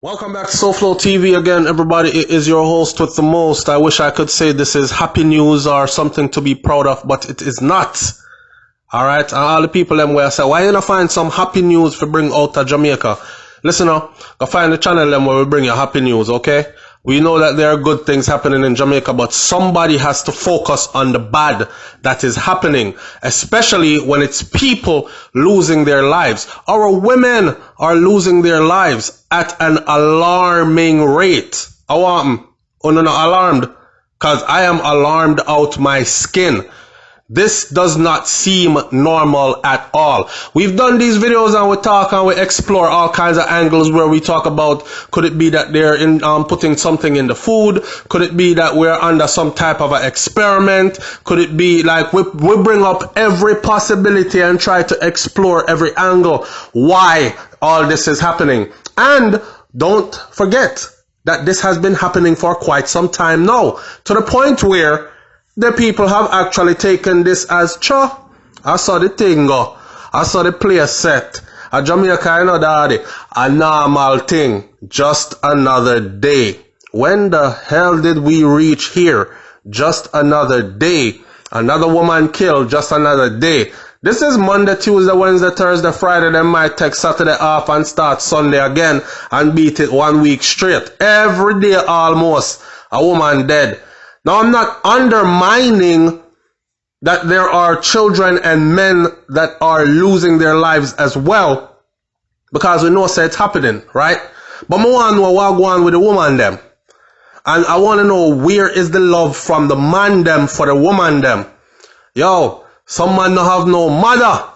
Welcome back to SouFLoTV again, everybody. It is your host with the most. I wish I could say this is happy news or something to be proud of, but it is not. Alright? And all the people them where I say, why you not find some happy news for bring out of Jamaica? Listen now, go find the channel them where we bring you happy news, okay? We know that there are good things happening in Jamaica, but somebody has to focus on the bad that is happening, especially when it's people losing their lives. Our women are losing their lives at an alarming rate. I want them. Oh, no, alarmed. Because I am alarmed out my skin. This does not seem normal at all. We've done these videos and we talk and we explore all kinds of angles where we talk about, could it be that they're putting something in the food? Could it be that we're under some type of an experiment? Could it be like we bring up every possibility and try to explore every angle why all this is happening? And don't forget that this has been happening for quite some time now, to the point where the people have actually taken this as, I saw the thing go. I saw the place set. A Jamaica, you know, daddy. A normal thing. Just another day. When the hell did we reach here? Just another day. Another woman killed. Just another day. This is Monday, Tuesday, Wednesday, Thursday, Friday. They might take Saturday off and start Sunday again and beat it 1 week straight. Every day almost. A woman dead. Now, I'm not undermining that there are children and men that are losing their lives as well, because we know say it's happening, right? But I want to know what go on with the woman them. And I want to know, where is the love from the man them for the woman them? Yo, some man don't have no mother.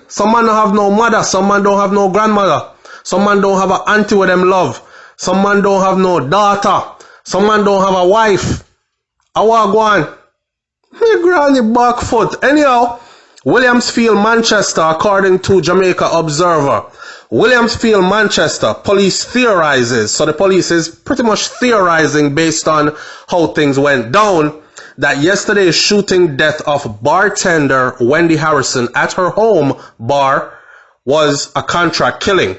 Some man don't have no mother. Some man don't have no grandmother. Some man don't have an auntie with them love. Some man don't have no daughter. Some man don't have a wife. I want to go on. Me granny back foot. Anyhow, Williamsfield, Manchester, according to Jamaica Observer. Williamsfield, Manchester, police theorizes. So the police is pretty much theorizing based on how things went down, that yesterday's shooting death of bartender Wendy Harrison at her home bar was a contract killing.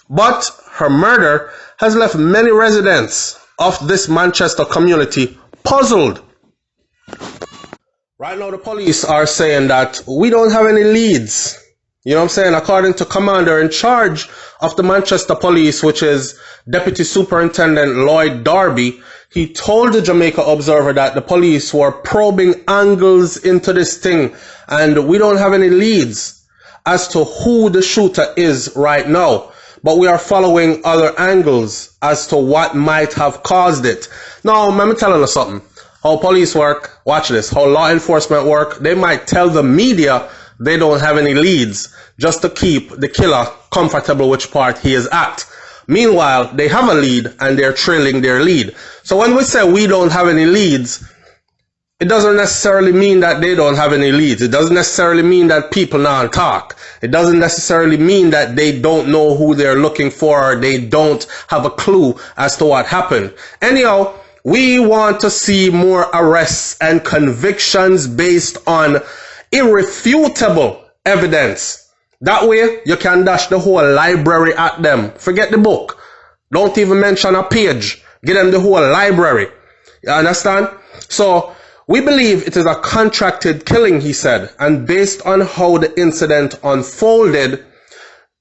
But her murder has left many residents of this Manchester community puzzled. Right now the police are saying that we don't have any leads. You know what I'm saying? According to commander in charge of the Manchester police, which is Deputy Superintendent Lloyd Darby, he told the Jamaica Observer that the police were probing angles into this thing and we don't have any leads as to who the shooter is right now. But we are following other angles as to what might have caused it. Now, let me tell you something. How police work, watch this, how law enforcement work, they might tell the media they don't have any leads just to keep the killer comfortable which part he is at. Meanwhile, they have a lead and they're trailing their lead. So when we say we don't have any leads, it doesn't necessarily mean that they don't have any leads. It doesn't necessarily mean that people not talk. It doesn't necessarily mean that they don't know who they're looking for or they don't have a clue as to what happened. Anyhow, we want to see more arrests and convictions based on irrefutable evidence. That way, you can dash the whole library at them. Forget the book. Don't even mention a page. Give them the whole library. You understand? So, we believe it is a contracted killing, he said. And based on how the incident unfolded,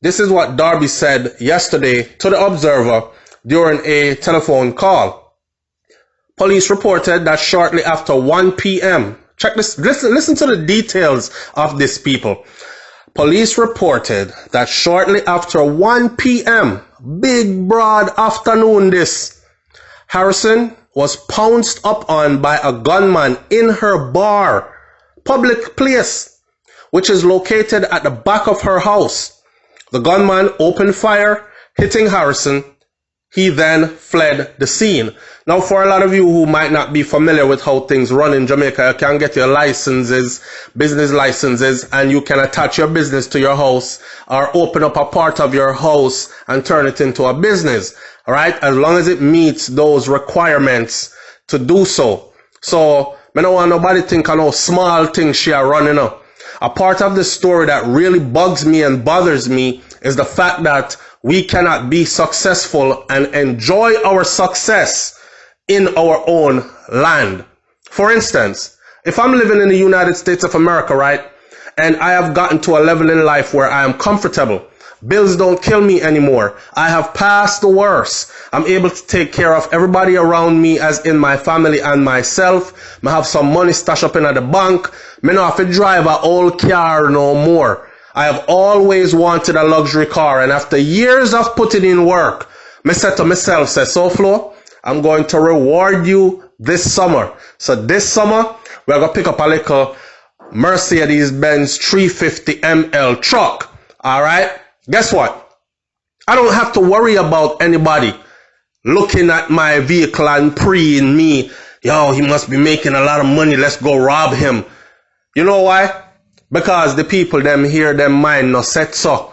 this is what Darby said yesterday to the Observer during a telephone call. Police reported that shortly after 1 p.m., check this, listen to the details of this, people. Police reported that shortly after 1 p.m., big broad afternoon this, Harrison was pounced up on by a gunman in her bar, public place, which is located at the back of her house. The gunman opened fire, hitting Harrison. He then fled the scene. Now, for a lot of you who might not be familiar with how things run in Jamaica, you can get your licenses, business licenses, and you can attach your business to your house or open up a part of your house and turn it into a business. All right, as long as it meets those requirements to do so. So, I don't want nobody think of no small thing she are running up. A part of the story that really bugs me and bothers me is the fact that we cannot be successful and enjoy our success in our own land. For instance, if I'm living in the United States of America, right, and I have gotten to a level in life where I am comfortable, bills don't kill me anymore, I have passed the worst, I'm able to take care of everybody around me as in my family and myself, I have some money stashed up in the bank, I don't have to drive an old car no more. I have always wanted a luxury car, and after years of putting in work, I said to myself, SouFlo, I'm going to reward you this summer. So this summer, we're going to pick up a little Mercedes-Benz 350 ML truck. All right? Guess what? I don't have to worry about anybody looking at my vehicle and preying me. Yo, he must be making a lot of money. Let's go rob him. You know why? Because the people them here, them mind no set so.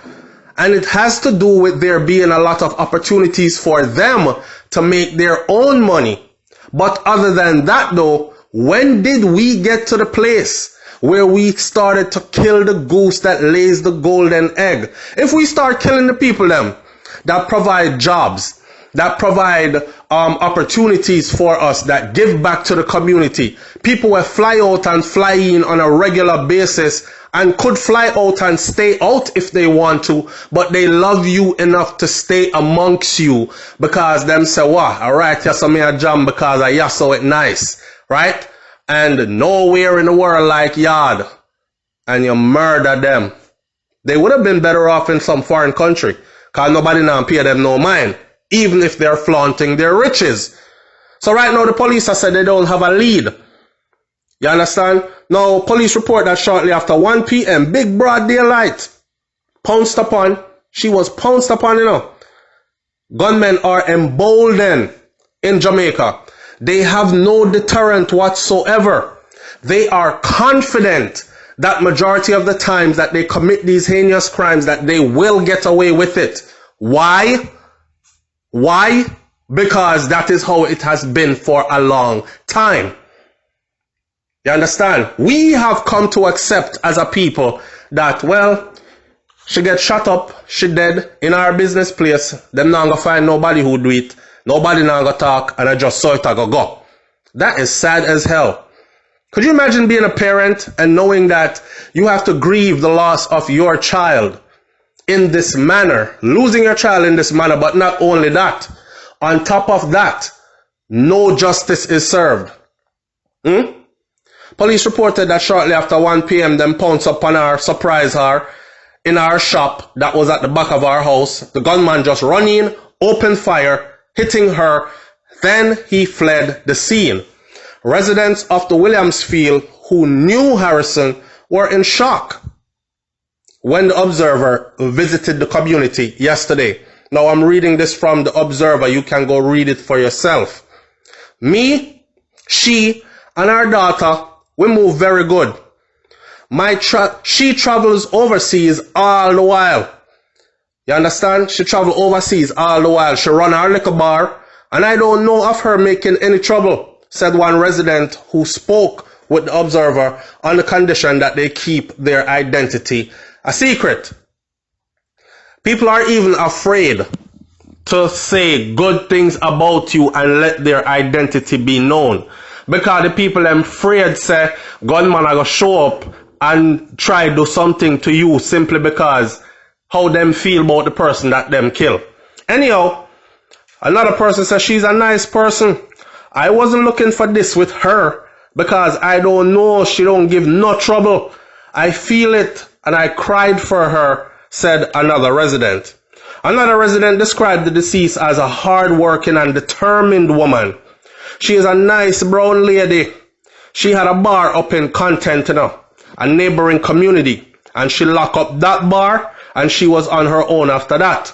And it has to do with there being a lot of opportunities for them to make their own money. But other than that though, when did we get to the place where we started to kill the goose that lays the golden egg? If we start killing the people them that provide jobs, that provide opportunities for us, that give back to the community, people will fly out and fly in on a regular basis and could fly out and stay out if they want to, but they love you enough to stay amongst you because them say, "Wow, all right, yes, I'm a jam because I yasso it nice," right? And nowhere in the world like yard, and you murder them. They would have been better off in some foreign country because nobody now pay them no mind, even if they're flaunting their riches. So right now the police have said they don't have a lead. You understand? Now police report that shortly after 1 p.m, big broad daylight, pounced upon. She was pounced upon, you know. Gunmen are emboldened in Jamaica. They have no deterrent whatsoever. They are confident that majority of the times that they commit these heinous crimes that they will get away with it. Why? Why? Because that is how it has been for a long time. You understand? We have come to accept as a people that, well, she get shot up, she dead in our business place, them not gonna find nobody who do it, nobody not gonna talk, and I just saw it, I go. That is sad as hell. Could you imagine being a parent and knowing that you have to grieve the loss of your child in this manner, losing your child in this manner, but not only that, on top of that, no justice is served. Police reported that shortly after 1 p.m, them pounced upon her, surprised her in our shop that was at the back of our house. The gunman just run in, opened fire, hitting her, then he fled the scene. Residents of the Williamsfield who knew Harrison were in shock when the Observer visited the community yesterday. Now I'm reading this from the Observer. You can go read it for yourself. Me, she, and our daughter, we move very good. She travels overseas all the while. You understand? She travels overseas all the while. She run our liquor bar, and I don't know of her making any trouble, said one resident who spoke with the Observer on the condition that they keep their identity a secret. People are even afraid to say good things about you and let their identity be known. Because the people them afraid say gunman are gonna show up and try to do something to you simply because how them feel about the person that them kill. Anyhow, another person says she's a nice person. I wasn't looking for this with her because I don't know, she don't give no trouble. I feel it and I cried for her, said another resident. Another resident described the deceased as a hard-working and determined woman. She is a nice brown lady. She had a bar up in Content, you know, a neighboring community, and she locked up that bar and she was on her own after that.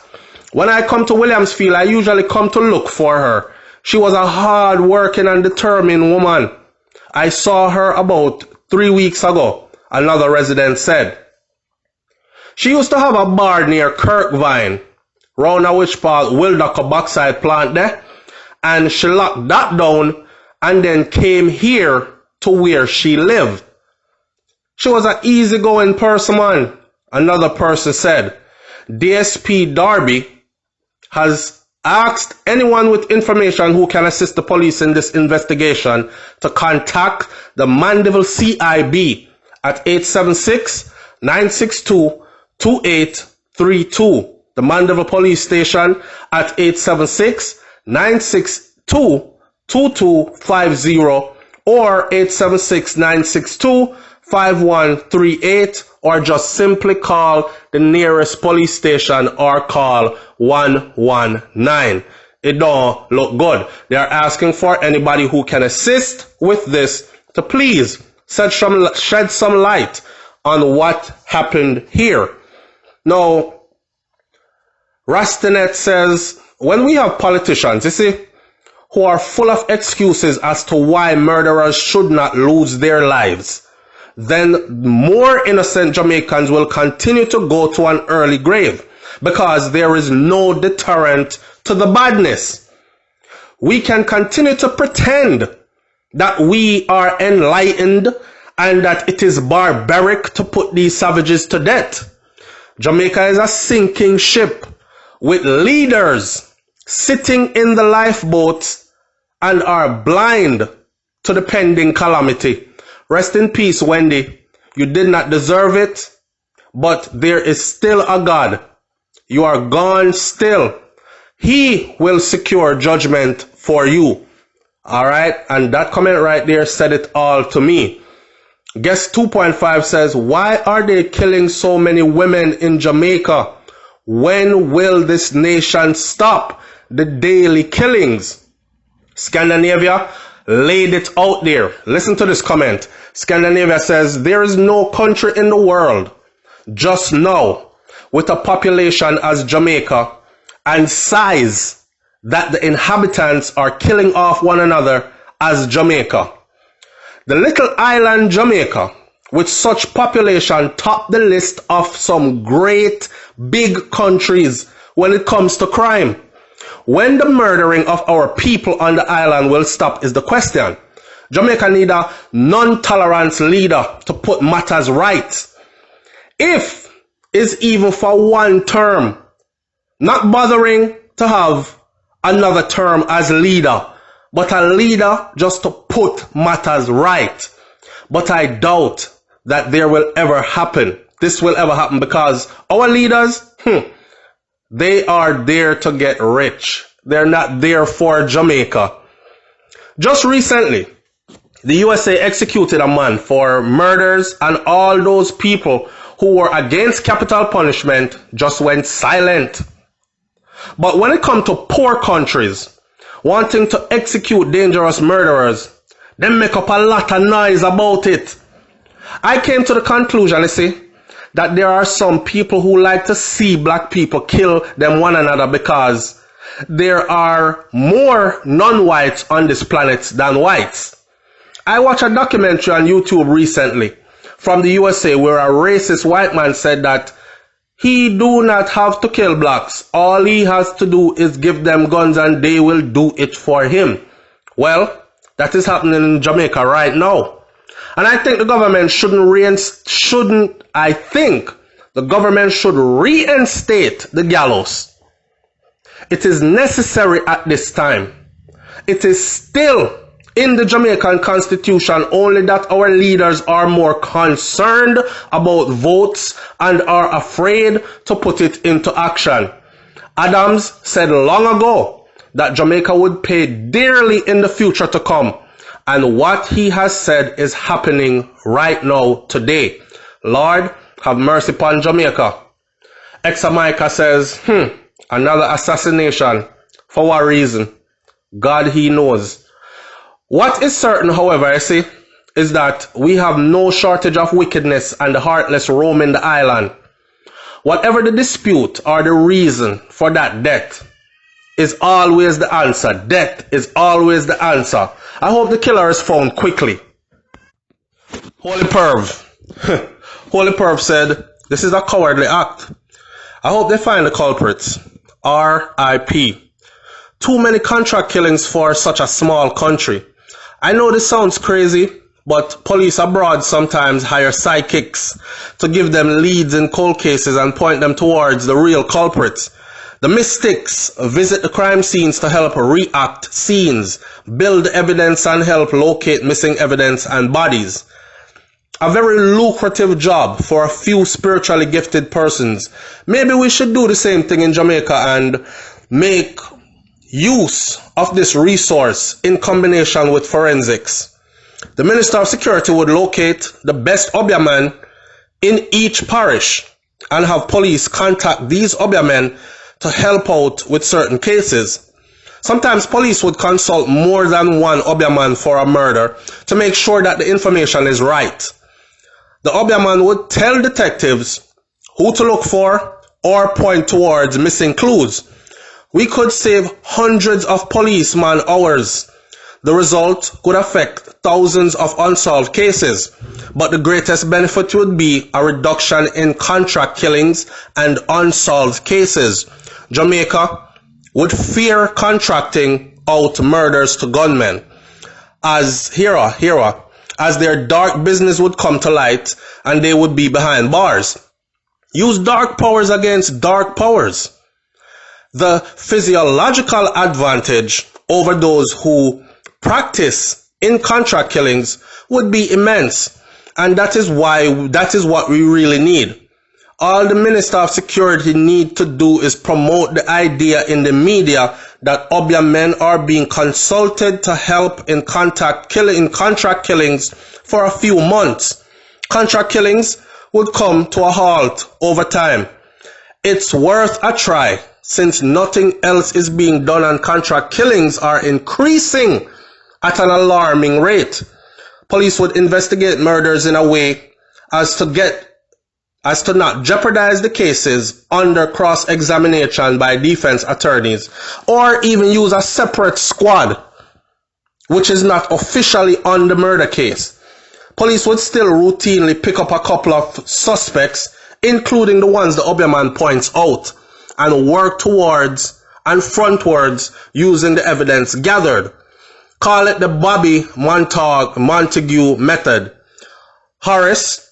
When I come to Williamsfield, I usually come to look for her. She was a hard-working and determined woman. I saw her about 3 weeks ago, another resident said. She used to have a bar near Kirkvine, round a which part Wildock backside plant there, and she locked that down and then came here to where she lived. She was an easygoing person, man, another person said. DSP Darby, has asked anyone with information who can assist the police in this investigation to contact the Mandeville CIB at 876-962-2832. The Mandeville Police Station at 876-962-2250 or 876-962-5138, or just simply call the nearest police station or call 119. It don't look good. They are asking for anybody who can assist with this to please shed some light on what happened here. Now, Rastanet says, when we have politicians, you see, who are full of excuses as to why murderers should not lose their lives, then more innocent Jamaicans will continue to go to an early grave because there is no deterrent to the badness. We can continue to pretend that we are enlightened and that it is barbaric to put these savages to death. Jamaica is a sinking ship with leaders sitting in the lifeboats and are blind to the pending calamity. Rest in peace, Wendy. You did not deserve it, but there is still a God. You are gone still. He will secure judgment for you. All right? And that comment right there said it all to me. Guest 2.5 says, why are they killing so many women in Jamaica? When will this nation stop the daily killings? Scandinavia laid it out there. Listen to this comment. Scandinavia says, there is no country in the world just now with a population as Jamaica and size that the inhabitants are killing off one another as Jamaica. The little island Jamaica with such population top the list of some great big countries when it comes to crime. When the murdering of our people on the island will stop is the question. Jamaica need a non-tolerance leader to put matters right. If is even for one term, not bothering to have another term as leader, but a leader just to put matters right. But I doubt that there will ever happen. This will ever happen because our leaders, they are there to get rich. They're not there for Jamaica. Just recently, the USA executed a man for murders, and all those people who were against capital punishment just went silent. But when it comes to poor countries wanting to execute dangerous murderers, they make up a lot of noise about it. I came to the conclusion, you see, that there are some people who like to see black people kill them one another because there are more non-whites on this planet than whites. I watched a documentary on YouTube recently from the USA where a racist white man said that he do not have to kill blacks. All he has to do is give them guns and they will do it for him. Well, that is happening in Jamaica right now. And I think the government should reinstate the gallows. It is necessary at this time. It is still in the Jamaican Constitution, only that our leaders are more concerned about votes and are afraid to put it into action. Adams said long ago that Jamaica would pay dearly in the future to come. And what he has said is happening right now, today. Lord, have mercy upon Jamaica. Examaica says, another assassination. For what reason? God, he knows. What is certain, however, you see, is that we have no shortage of wickedness and the heartless roaming the island. Whatever the dispute or the reason for that death is always the answer. Death is always the answer. I hope the killer is found quickly. Holy Perv. Holy Perv said, this is a cowardly act. I hope they find the culprits. R.I.P. Too many contract killings for such a small country. I know this sounds crazy, but police abroad sometimes hire sidekicks to give them leads in cold cases and point them towards the real culprits. The mystics visit the crime scenes to help react scenes, build evidence and help locate missing evidence and bodies. A very lucrative job for a few spiritually gifted persons. Maybe we should do the same thing in Jamaica and make use of this resource in combination with forensics. The Minister of Security would locate the best Obiaman in each parish and have police contact these Obiamen to help out with certain cases. Sometimes police would consult more than one Obiaman for a murder to make sure that the information is right. The Obiaman would tell detectives who to look for or point towards missing clues. We could save hundreds of policeman hours. The result could affect thousands of unsolved cases, but the greatest benefit would be a reduction in contract killings and unsolved cases. Jamaica would fear contracting out murders to gunmen as their dark business would come to light and they would be behind bars. Use dark powers against dark powers. The physiological advantage over those who practice in contract killings would be immense, and that is what we really need. All the Minister of Security need to do is promote the idea in the media that Obiang men are being consulted to help in contract killings for a few months. Contract killings would come to a halt over time. It's worth a try since nothing else is being done and contract killings are increasing at an alarming rate. Police would investigate murders in a way as to not jeopardize the cases under cross-examination by defense attorneys, or even use a separate squad which is not officially on the murder case. Police would still routinely pick up a couple of suspects, including the ones the Obiaman points out, and work towards and frontwards using the evidence gathered. Call it the Bobby Montague method. Horace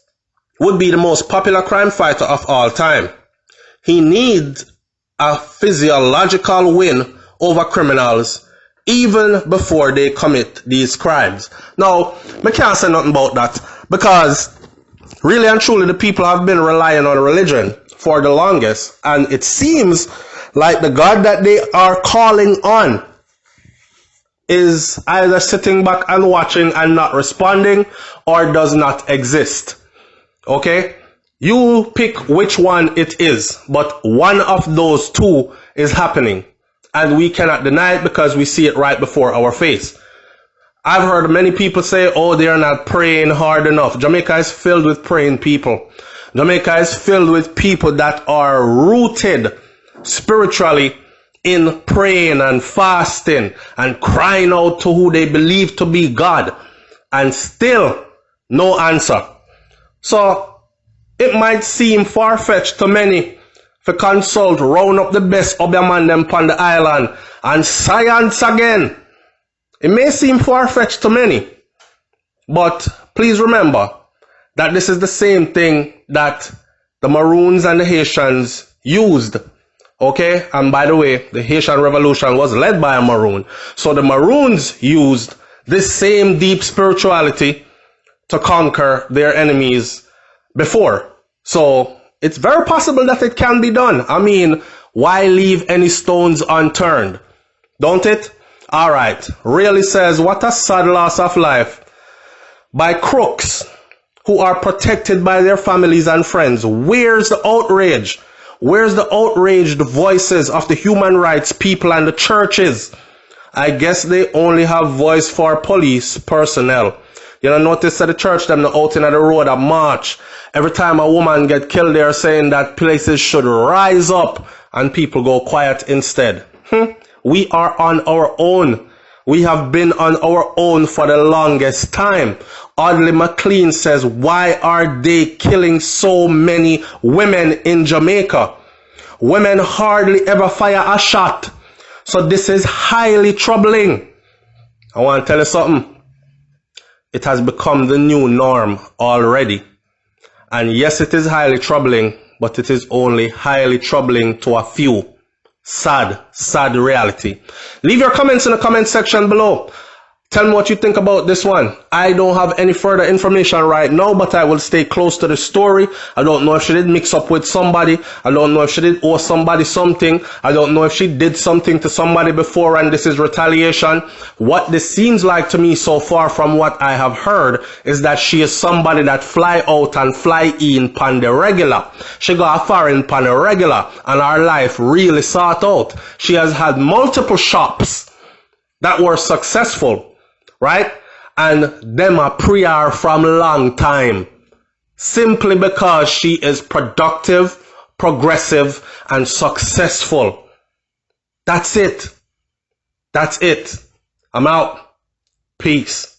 would be the most popular crime fighter of all time. He needs a physiological win over criminals even before they commit these crimes. Now, I can't say nothing about that because really and truly the people have been relying on religion for the longest, and it seems like the God that they are calling on is either sitting back and watching and not responding or does not exist. Okay? You pick which one it is, but one of those two is happening. And we cannot deny it because we see it right before our face. I've heard many people say, oh, they are not praying hard enough. Jamaica is filled with praying people. Jamaica is filled with people that are rooted spiritually in praying and fasting and crying out to who they believe to be God. And still no answer. So it might seem far-fetched to many to consult, round up the best Obiaman them upon the island and science again. It may seem far-fetched to many, but please remember that this is the same thing that the Maroons and the Haitians used. Okay? And by the way, the Haitian Revolution was led by a Maroon. So the Maroons used this same deep spirituality to conquer their enemies before. So it's very possible that it can be done. I mean, why leave any stones unturned? Don't it? Alright. Really says, what a sad loss of life by crooks who are protected by their families and friends. Where's the outrage? Where's the outraged voices of the human rights people and the churches? I guess they only have voice for police personnel. You know, notice that the church them out in the road at march. Every time a woman get killed, they are saying that places should rise up and people go quiet instead. We are on our own. We have been on our own for the longest time. Audley McLean says, why are they killing so many women in Jamaica? Women hardly ever fire a shot. So this is highly troubling. I want to tell you something. It has become the new norm already. And yes, it is highly troubling, but it is only highly troubling to a few. Sad, sad reality. Leave your comments in the comment section below. Tell me what you think about this one. I don't have any further information right now, but I will stay close to the story. I don't know if she did mix up with somebody. I don't know if she did owe somebody something. I don't know if she did something to somebody before and this is retaliation. What this seems like to me so far from what I have heard is that she is somebody that fly out and fly in pan the regular. She got a foreign pan the regular and her life really sought out. She has had multiple shops that were successful. Right? And them are pre-her from long time. Simply because she is productive, progressive, and successful. That's it. That's it. I'm out. Peace.